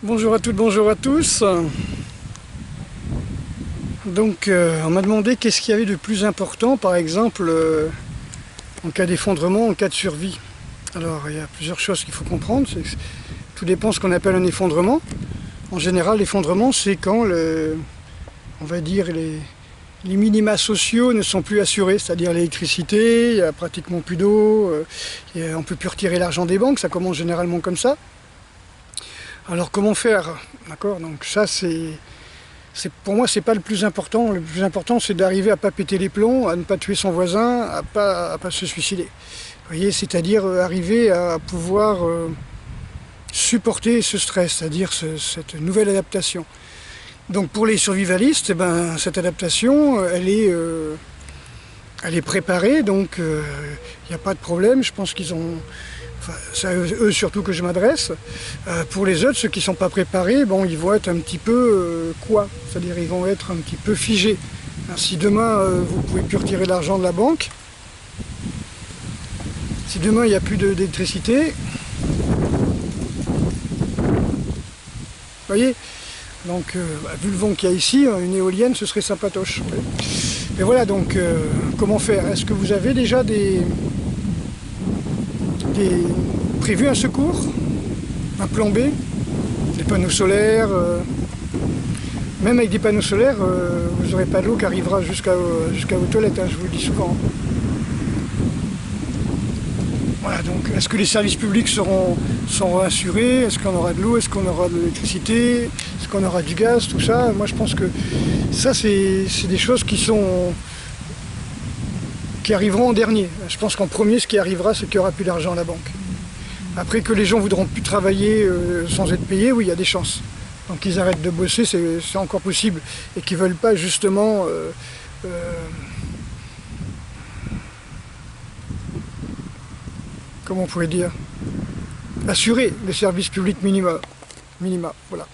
Bonjour à toutes, bonjour à tous. Donc on m'a demandé qu'est-ce qu'il y avait de plus important, par exemple, en cas d'effondrement, en cas de survie. Alors il y a plusieurs choses qu'il faut comprendre. Tout dépend de ce qu'on appelle un effondrement. En général, l'effondrement, c'est quand on va dire les minima sociaux ne sont plus assurés, c'est-à-dire l'électricité, il n'y a pratiquement plus d'eau, on ne peut plus retirer l'argent des banques, ça commence généralement comme ça. Alors comment faire? D'accord, donc ça pour moi c'est pas le plus important. Le plus important c'est d'arriver à pas péter les plombs, à ne pas tuer son voisin, à pas se suicider. Vous voyez, c'est-à-dire arriver à pouvoir supporter ce stress, c'est-à-dire cette nouvelle adaptation. Donc pour les survivalistes, cette adaptation elle est préparée, donc il n'y a pas de problème. Je pense qu'ils ont... Enfin, c'est à eux surtout que je m'adresse. Pour les autres, ceux qui ne sont pas préparés, bon, ils vont être un petit peu c'est-à-dire ils vont être un petit peu figés. Si demain, vous ne pouvez plus retirer l'argent de la banque, si demain il n'y a plus d'électricité, vous voyez, donc vu le vent qu'il y a ici, une éolienne, ce serait sympatoche. Et voilà, donc comment faire? Est-ce que vous avez déjà prévu un secours, un plan B, des panneaux solaires, même avec des panneaux solaires, vous n'aurez pas d'eau qui arrivera jusqu'à vos toilettes, je vous le dis souvent. Voilà, donc est-ce que les services publics seront assurés? Est-ce qu'on aura de l'eau? Est-ce qu'on aura de l'électricité? Est-ce qu'on aura du gaz? Tout ça, moi je pense que ça c'est des choses qui arriveront en dernier. Je pense qu'en premier, ce qui arrivera, c'est qu'il n'y aura plus d'argent à la banque. Après que les gens voudront plus travailler sans être payés, oui, il y a des chances. Donc qu'ils arrêtent de bosser, c'est encore possible. Et qu'ils ne veulent pas justement comment on pourrait dire, assurer les services publics minima, voilà.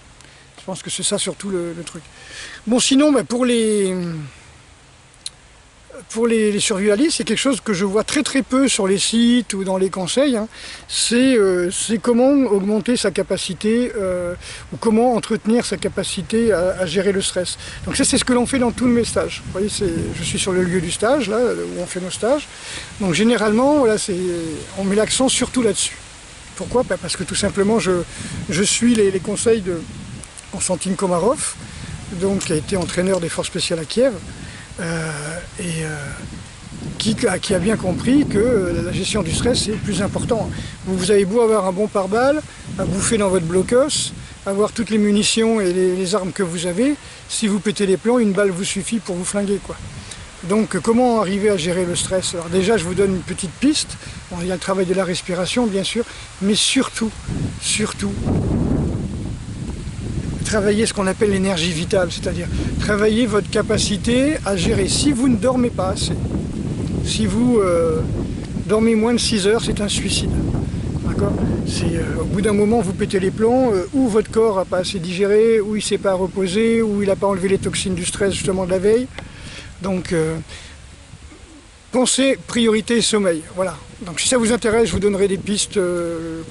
Je pense que c'est ça surtout le truc. Bon, sinon, pour les survivalistes, c'est quelque chose que je vois très peu sur les sites ou dans les conseils, c'est comment augmenter sa capacité ou comment entretenir sa capacité à gérer le stress. Donc ça, c'est ce que l'on fait dans tous mes stages. Vous voyez, je suis sur le lieu du stage, là où on fait nos stages. Donc généralement, voilà, on met l'accent surtout là-dessus. Pourquoi? Parce que tout simplement, je suis les conseils de Konstantin Komarov, donc, qui a été entraîneur des forces spéciales à Kiev. Qui a bien compris que la gestion du stress c'est le plus important. Vous avez beau avoir un bon pare-balles, à bouffer dans votre blocos, avoir toutes les munitions et les armes que vous avez, si vous pétez les plombs, une balle vous suffit pour vous flinguer, quoi. Donc comment arriver à gérer le stress? Alors déjà je vous donne une petite piste. Bon, il y a le travail de la respiration bien sûr, mais surtout travailler ce qu'on appelle l'énergie vitale, c'est-à-dire travailler votre capacité à gérer. Si vous ne dormez pas assez, si vous dormez moins de 6 heures, c'est un suicide. D'accord? Au bout d'un moment, vous pétez les plombs, ou votre corps n'a pas assez digéré, ou il ne s'est pas reposé, ou il n'a pas enlevé les toxines du stress justement de la veille. Donc, pensez priorité sommeil. Voilà. Donc si ça vous intéresse, je vous donnerai des pistes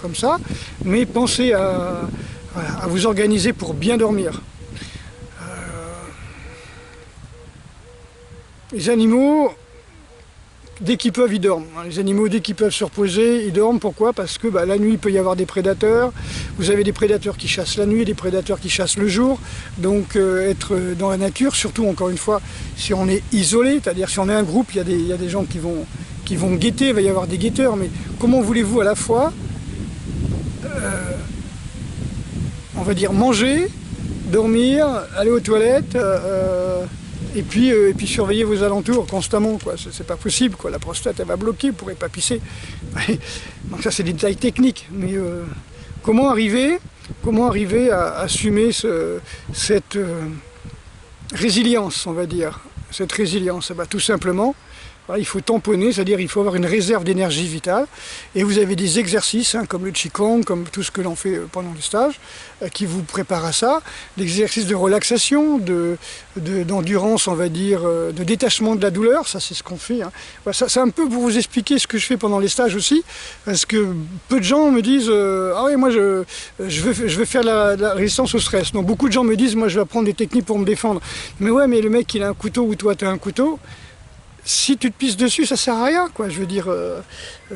comme ça, mais pensez à vous organiser pour bien dormir. Les animaux, dès qu'ils peuvent, ils dorment. Les animaux, dès qu'ils peuvent se reposer, ils dorment. Pourquoi? Parce que la nuit, il peut y avoir des prédateurs. Vous avez des prédateurs qui chassent la nuit, des prédateurs qui chassent le jour. Donc être dans la nature, surtout encore une fois, si on est isolé, c'est-à-dire si on est un groupe, il y a des gens qui vont guetter, il va y avoir des guetteurs. Mais comment voulez-vous à la fois on va dire manger, dormir, aller aux toilettes, et puis surveiller vos alentours constamment, quoi. C'est pas possible, quoi. La prostate elle va bloquer, vous ne pourrez pas pisser. Donc ça c'est des détails techniques, mais comment arriver à assumer cette résilience, on va dire, cette résilience? Tout simplement Voilà, il faut tamponner, c'est-à-dire il faut avoir une réserve d'énergie vitale. Et vous avez des exercices, hein, comme le Qigong, comme tout ce que l'on fait pendant le stage, qui vous préparent à ça. Des exercices de relaxation, d'endurance, on va dire, de détachement de la douleur, ça c'est ce qu'on fait. Hein. Voilà, c'est un peu pour vous expliquer ce que je fais pendant les stages aussi, parce que peu de gens me disent ah oui, moi je veux faire la résistance au stress. Donc beaucoup de gens me disent moi je vais apprendre des techniques pour me défendre. Mais ouais, mais le mec il a un couteau ou toi tu as un couteau. Si tu te pisses dessus, ça sert à rien, quoi. Je veux dire,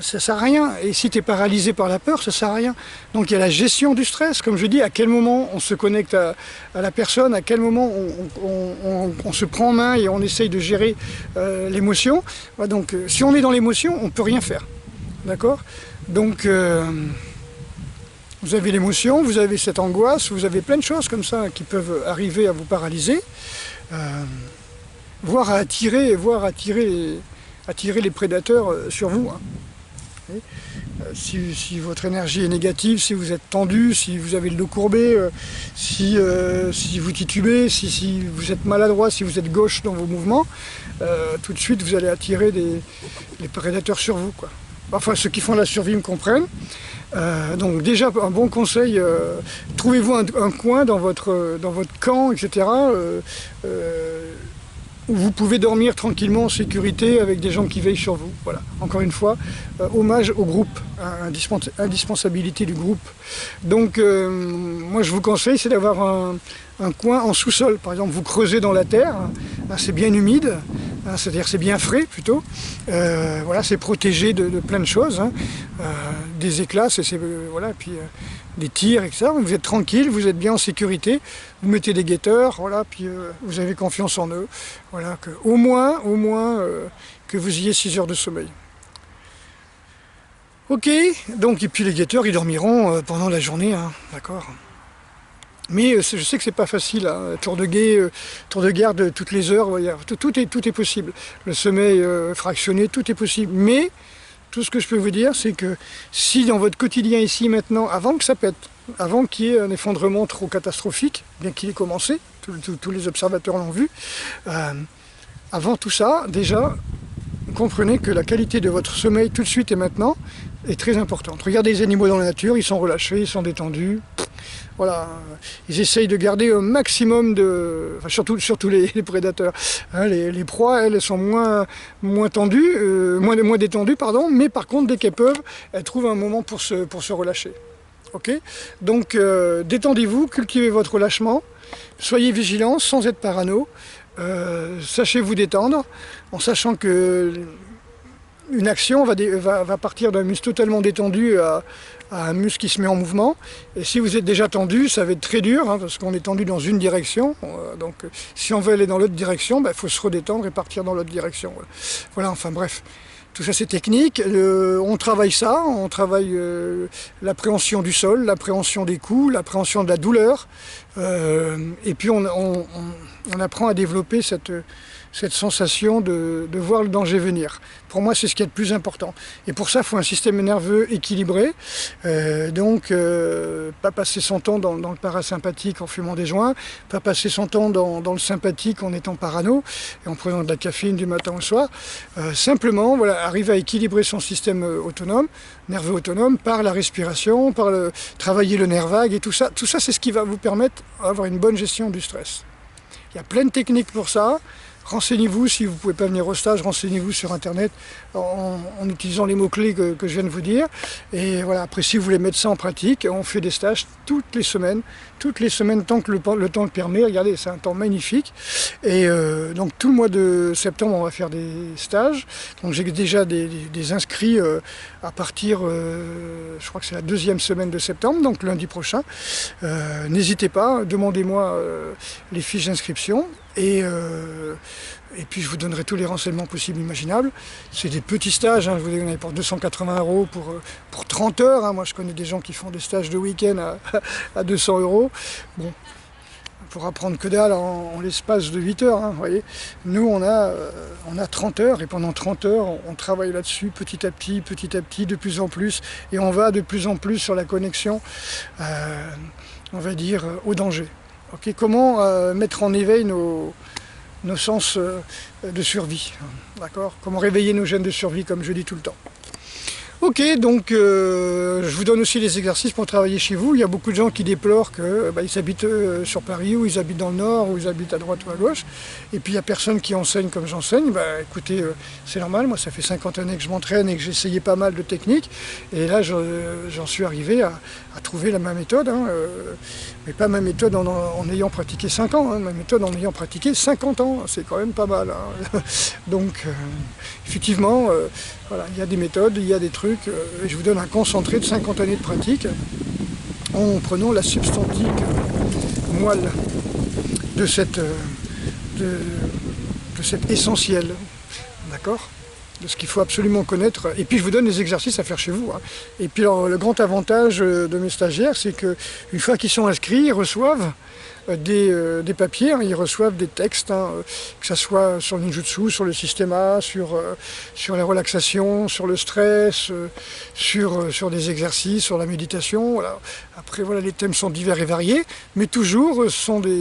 ça sert à rien. Et si tu es paralysé par la peur, ça sert à rien. Donc il y a la gestion du stress. Comme je dis, à quel moment on se connecte à la personne, à quel moment on se prend en main et on essaye de gérer l'émotion. Ouais, donc si on est dans l'émotion, on ne peut rien faire. D'accord? Donc vous avez l'émotion, vous avez cette angoisse, vous avez plein de choses comme ça qui peuvent arriver à vous paralyser. Voire à attirer les prédateurs sur vous. Hein. Si votre énergie est négative, si vous êtes tendu, si vous avez le dos courbé, si vous titubez, si vous êtes maladroit, si vous êtes gauche dans vos mouvements, tout de suite vous allez attirer les prédateurs sur vous, quoi. Enfin, ceux qui font la survie me comprennent. Donc déjà, un bon conseil, trouvez-vous un coin dans votre camp, etc., où vous pouvez dormir tranquillement en sécurité avec des gens qui veillent sur vous. Voilà. Encore une fois, hommage au groupe, indispensabilité du groupe. Donc moi je vous conseille, c'est d'avoir un coin en sous-sol. Par exemple, vous creusez dans la terre, là c'est bien humide, hein, c'est-à-dire c'est bien frais plutôt. Voilà, c'est protégé de plein de choses, hein, des éclats, voilà, puis des tirs, etc. Vous êtes tranquille, vous êtes bien en sécurité, vous mettez des guetteurs, voilà, puis vous avez confiance en eux. Voilà, au moins que vous ayez 6 heures de sommeil. Ok, donc et puis les guetteurs ils dormiront pendant la journée, hein, d'accord. Mais je sais que c'est pas facile, hein. Tour de garde toutes les heures, tout est possible. Le sommeil fractionné, tout est possible. Mais tout ce que je peux vous dire, c'est que si dans votre quotidien ici maintenant, avant que ça pète, avant qu'il y ait un effondrement trop catastrophique, bien qu'il ait commencé, tous les observateurs l'ont vu, avant tout ça, déjà, comprenez que la qualité de votre sommeil tout de suite et maintenant est très importante. Regardez les animaux dans la nature, ils sont relâchés, ils sont détendus. Voilà, ils essayent de garder un maximum de... Enfin, surtout les prédateurs. Hein, les proies, elles sont moins tendues, moins détendues, pardon, mais par contre, dès qu'elles peuvent, elles trouvent un moment pour se relâcher. Ok? Donc, détendez-vous, cultivez votre relâchement, soyez vigilants sans être parano, sachez vous détendre, en sachant que une action va partir d'un muscle totalement détendu à un muscle qui se met en mouvement. Et si vous êtes déjà tendu, ça va être très dur, hein, parce qu'on est tendu dans une direction. Donc si on veut aller dans l'autre direction, il faut se redétendre et partir dans l'autre direction. Voilà, enfin bref. Tout ça c'est technique, on travaille ça, on travaille l'appréhension du sol, l'appréhension des coups, l'appréhension de la douleur, et puis on apprend à développer cette sensation de voir le danger venir. Pour moi, c'est ce qui est le plus important. Et pour ça, il faut un système nerveux équilibré. Donc, pas passer son temps dans le parasympathique en fumant des joints, pas passer son temps dans le sympathique en étant parano et en prenant de la caféine du matin au soir. Simplement, voilà, arriver à équilibrer son système nerveux autonome, par la respiration, travailler le nerf vague et tout ça. Tout ça, c'est ce qui va vous permettre d'avoir une bonne gestion du stress. Il y a plein de techniques pour ça. Renseignez-vous, si vous ne pouvez pas venir au stage, renseignez-vous sur internet en utilisant les mots-clés que je viens de vous dire. Et voilà, après si vous voulez mettre ça en pratique, on fait des stages toutes les semaines tant que le temps le permet. Regardez, c'est un temps magnifique. Et donc tout le mois de septembre, on va faire des stages. Donc j'ai déjà des inscrits à partir, je crois que c'est la 2e semaine de septembre, donc lundi prochain. N'hésitez pas, demandez-moi les fiches d'inscription. Et puis je vous donnerai tous les renseignements possibles imaginables. C'est des petits stages, hein, je vous donne pour 280 € pour 30 heures. Hein. Moi je connais des gens qui font des stages de week-end à 200 €. Bon, pour apprendre que dalle en l'espace de 8 heures. Hein, voyez. Nous on a 30 heures et pendant 30 heures on travaille là-dessus petit à petit, de plus en plus. Et on va de plus en plus sur la connexion, on va dire, au danger. Okay, comment mettre en éveil nos sens de survie. D'accord? Comment réveiller nos gènes de survie, comme je dis tout le temps. Ok, donc je vous donne aussi des exercices pour travailler chez vous. Il y a beaucoup de gens qui déplorent qu'ils habitent sur Paris, ou ils habitent dans le Nord, ou ils habitent à droite ou à gauche. Et puis il n'y a personne qui enseigne comme j'enseigne. Écoutez, c'est normal, moi ça fait 50 années que je m'entraîne et que j'ai essayé pas mal de techniques. Et là j'en suis arrivé à trouver ma méthode. Mais pas ma méthode en ayant pratiqué 5 ans, ma méthode en ayant pratiqué 50 ans. C'est quand même pas mal. Donc effectivement, voilà, il y a des méthodes, il y a des trucs. Et je vous donne un concentré de 50 années de pratique en prenant la substantique moelle de cet essentiel, d'accord, de ce qu'il faut absolument connaître. Et puis je vous donne des exercices à faire chez vous. Et puis alors, le grand avantage de mes stagiaires, c'est qu'une fois qu'ils sont inscrits, ils reçoivent des papiers, ils reçoivent des textes, que ce soit sur le ninjutsu, sur le systéma, sur la relaxation, sur le stress, sur des exercices, sur la méditation. Voilà. Après, voilà, les thèmes sont divers et variés, mais toujours,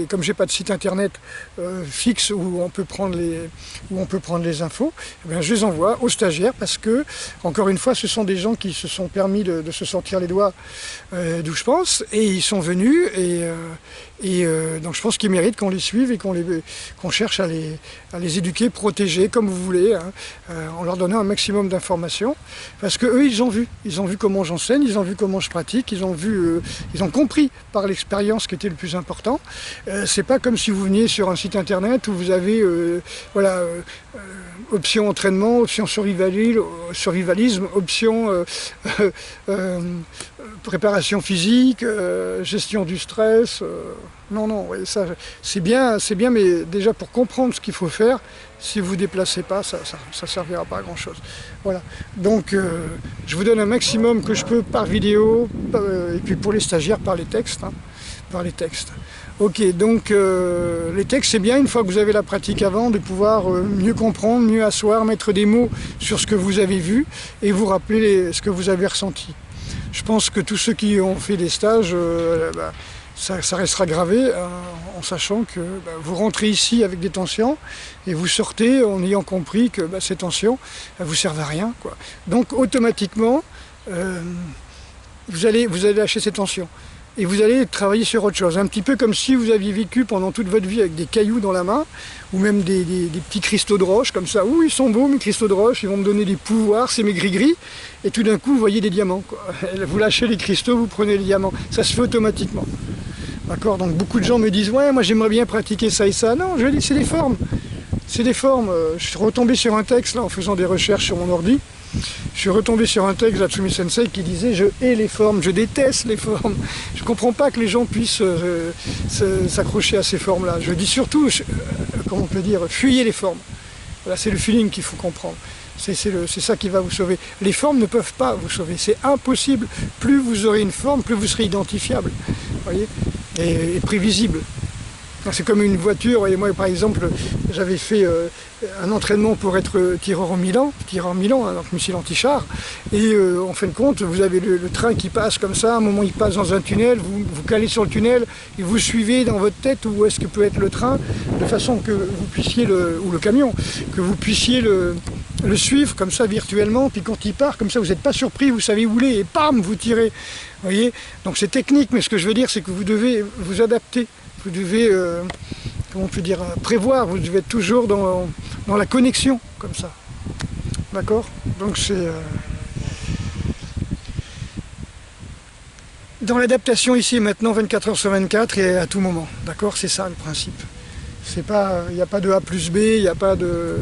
comme j'ai pas de site internet fixe où on peut prendre les infos, eh bien, je les envoie aux stagiaires parce que, encore une fois, ce sont des gens qui se sont permis de se sortir les doigts d'où je pense, et ils sont venus, donc je pense qu'ils méritent qu'on les suive et qu'on cherche à les éduquer, protéger, comme vous voulez, en leur donnant un maximum d'informations, parce qu'eux, ils ont vu comment j'enseigne, ils ont vu comment je pratique, ils ont compris par l'expérience ce qui était le plus important. C'est pas comme si vous veniez sur un site internet où vous avez option entraînement, option survivalisme, option préparation physique, gestion du stress. Non, ouais, ça c'est bien, mais déjà pour comprendre ce qu'il faut faire, si vous ne vous déplacez pas, ça ne servira pas à grand chose. Voilà. Donc je vous donne un maximum que je peux par vidéo, et puis pour les stagiaires par les textes. Ok, donc les textes, c'est bien, une fois que vous avez la pratique avant, de pouvoir mieux comprendre, mieux asseoir, mettre des mots sur ce que vous avez vu et vous rappeler ce que vous avez ressenti. Je pense que tous ceux qui ont fait des stages, ça restera gravé en sachant que vous rentrez ici avec des tensions et vous sortez en ayant compris que ces tensions ne vous servent à rien, quoi. Donc automatiquement, vous allez lâcher ces tensions. Et vous allez travailler sur autre chose, un petit peu comme si vous aviez vécu pendant toute votre vie avec des cailloux dans la main, ou même des petits cristaux de roche, comme ça. Ouh, ils sont beaux mes cristaux de roche, ils vont me donner des pouvoirs, c'est mes gris-gris. Et tout d'un coup, vous voyez des diamants, quoi. Vous lâchez les cristaux, vous prenez les diamants. Ça se fait automatiquement. D'accord? Donc beaucoup de gens me disent, ouais, moi j'aimerais bien pratiquer ça et ça. Non, je dis, c'est des formes. C'est des formes. Je suis retombé sur un texte, là, en faisant des recherches sur mon ordi. Je suis retombé sur un texte d'Atsumi Sensei qui disait « Je hais les formes, je déteste les formes ». Je ne comprends pas que les gens puissent s'accrocher à ces formes-là. Je dis surtout, comment on peut dire, fuyez les formes. Voilà, c'est le feeling qu'il faut comprendre. C'est ça qui va vous sauver. Les formes ne peuvent pas vous sauver, c'est impossible. Plus vous aurez une forme, plus vous serez identifiable, voyez, et prévisible. C'est comme une voiture, et moi par exemple, j'avais fait un entraînement pour être tireur en Milan, donc missile anti-char, et en fin de compte, vous avez le train qui passe comme ça, à un moment il passe dans un tunnel, vous calez sur le tunnel, et vous suivez dans votre tête où est-ce que peut être le train, de façon que vous puissiez, ou le camion, que vous puissiez le suivre comme ça virtuellement, puis quand il part, comme ça vous n'êtes pas surpris, vous savez où il est, et bam, vous tirez. Vous voyez, donc c'est technique, mais ce que je veux dire, c'est que vous devez vous adapter. Vous devez, comment on peut dire, prévoir, vous devez être toujours dans la connexion, comme ça. D'accord? Donc c'est... dans l'adaptation ici et maintenant, 24 heures sur 24 et à tout moment. D'accord? C'est ça le principe. C'est pas, il n'y a pas de A plus B, il n'y a pas de...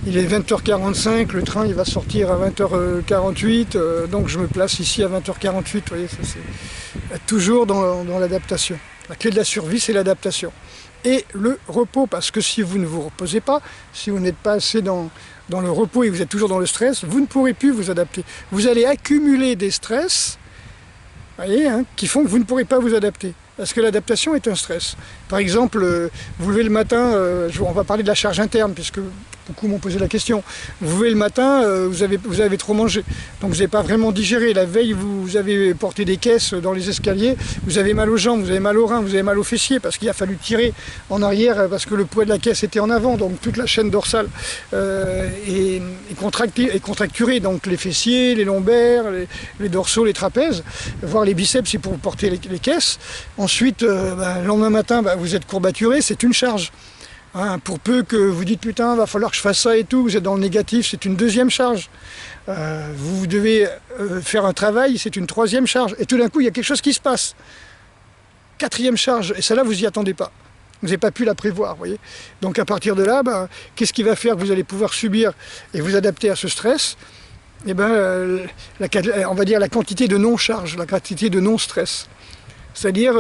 Il est 20h45, le train il va sortir à 20h48, donc je me place ici à 20h48, vous voyez, c'est toujours dans l'adaptation. La clé de la survie, c'est l'adaptation. Et le repos, parce que si vous ne vous reposez pas, si vous n'êtes pas assez dans le repos et vous êtes toujours dans le stress, vous ne pourrez plus vous adapter. Vous allez accumuler des stress, voyez, qui font que vous ne pourrez pas vous adapter. Parce que l'adaptation est un stress. Par exemple, vous levez le matin, on va parler de la charge interne, puisque beaucoup m'ont posé la question. Vous vous levez le matin, vous avez trop mangé, donc vous n'avez pas vraiment digéré. La veille, vous avez porté des caisses dans les escaliers, vous avez mal aux jambes, vous avez mal aux reins, vous avez mal aux fessiers, parce qu'il a fallu tirer en arrière, parce que le poids de la caisse était en avant, donc toute la chaîne dorsale est contracturée, donc les fessiers, les lombaires, les dorsaux, les trapèzes, voire les biceps, c'est pour porter les caisses. Ensuite, le lendemain matin, vous êtes courbaturé, c'est une charge. Hein, pour peu que vous dites putain, va falloir que je fasse ça et tout, vous êtes dans le négatif, c'est une deuxième charge. Vous devez faire un travail, c'est une troisième charge. Et tout d'un coup, il y a quelque chose qui se passe. Quatrième charge, et celle-là, vous n'y attendez pas. Vous n'avez pas pu la prévoir, vous voyez. Donc à partir de là, qu'est-ce qui va faire que vous allez pouvoir subir et vous adapter à ce stress? Eh ben, on va dire la quantité de non-charge, la quantité de non-stress. C'est-à-dire,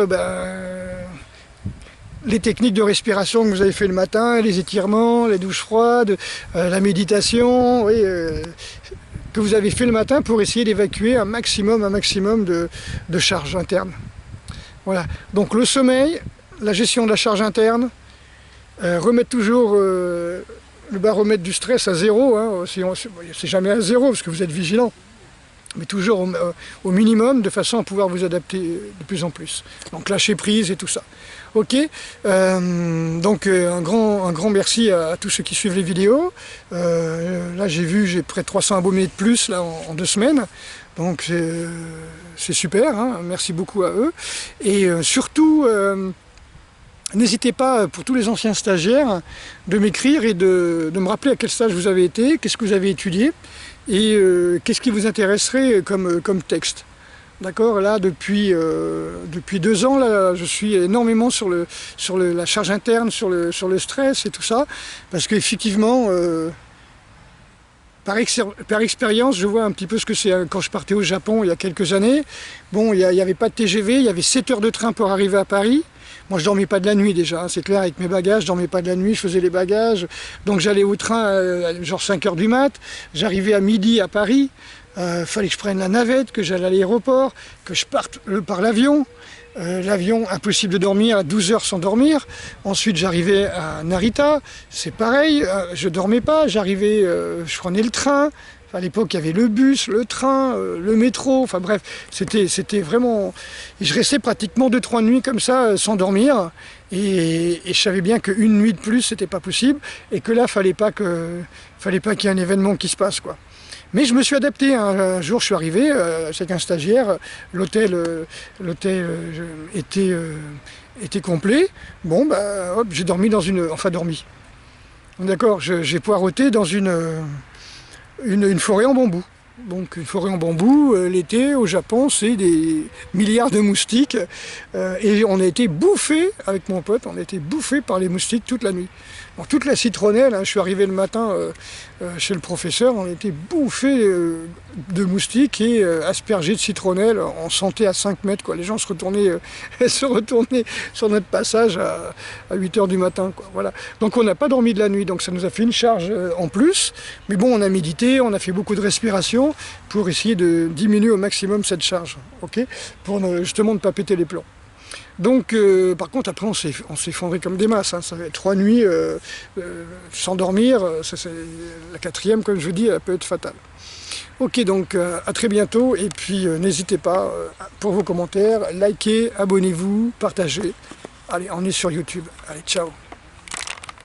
les techniques de respiration que vous avez fait le matin, les étirements, les douches froides, la méditation, oui, que vous avez fait le matin pour essayer d'évacuer un maximum de charge interne. Voilà. Donc le sommeil, la gestion de la charge interne, remettre toujours le baromètre du stress à 0, hein, c'est jamais à 0 parce que vous êtes vigilant, mais toujours au minimum de façon à pouvoir vous adapter de plus en plus. Donc lâcher prise et tout ça. Ok, donc un grand merci à tous ceux qui suivent les vidéos. Là j'ai près de 300 abonnés de plus là, en 2 semaines. Donc c'est super, hein, merci beaucoup à eux. Et surtout, n'hésitez pas, pour tous les anciens stagiaires, de m'écrire et de me rappeler à quel stage vous avez été, qu'est-ce que vous avez étudié, et qu'est-ce qui vous intéresserait comme texte. D'accord, là depuis 2 ans, là, je suis énormément sur la charge interne, sur le stress et tout ça, parce qu'effectivement, par expérience, je vois un petit peu ce que c'est quand je partais au Japon il y a quelques années. Bon, il n'y avait pas de TGV, il y avait 7 heures de train pour arriver à Paris. Moi, je dormais pas de la nuit déjà, hein, c'est clair, avec mes bagages, je dormais pas de la nuit, je faisais les bagages. Donc j'allais au train genre 5 heures du mat, j'arrivais à midi à Paris. Fallait que je prenne la navette, que j'aille à l'aéroport, que je parte par l'avion. L'avion, impossible de dormir, à 12 heures sans dormir. Ensuite, j'arrivais à Narita, c'est pareil, je dormais pas, j'arrivais, je prenais le train. À l'époque, il y avait le bus, le train, le métro, enfin bref, c'était vraiment... Et je restais pratiquement 2-3 nuits comme ça, sans dormir. Et je savais bien qu'une nuit de plus, c'était pas possible. Et que là, fallait pas qu'il y ait un événement qui se passe, quoi. Mais je me suis adapté. Un jour, je suis arrivé avec un stagiaire. L'hôtel était complet. Bon, hop, j'ai dormi dans une... Enfin, dormi. D'accord, j'ai poireauté dans une forêt en bambou. Donc une forêt en bambou, l'été au Japon, c'est des milliards de moustiques. Et on a été bouffé, avec mon pote, on a été bouffé par les moustiques toute la nuit. Donc toute la citronnelle, hein, je suis arrivé le matin chez le professeur, on a été bouffé de moustiques et aspergé de citronnelle. On sentait à 5 mètres, quoi. Les gens se retournaient sur notre passage à 8 heures du matin, quoi. Voilà. Donc on n'a pas dormi de la nuit, donc ça nous a fait une charge en plus. Mais bon, on a médité, on a fait beaucoup de respiration pour essayer de diminuer au maximum cette charge, okay, pour justement ne pas péter les plombs. Donc, par contre, après, on s'est effondré comme des masses, hein. Ça fait 3 nuits sans dormir. La 4e, comme je vous dis, elle peut être fatale. Ok, donc à très bientôt. Et puis, n'hésitez pas pour vos commentaires, likez, abonnez-vous, partagez. Allez, on est sur YouTube. Allez, ciao.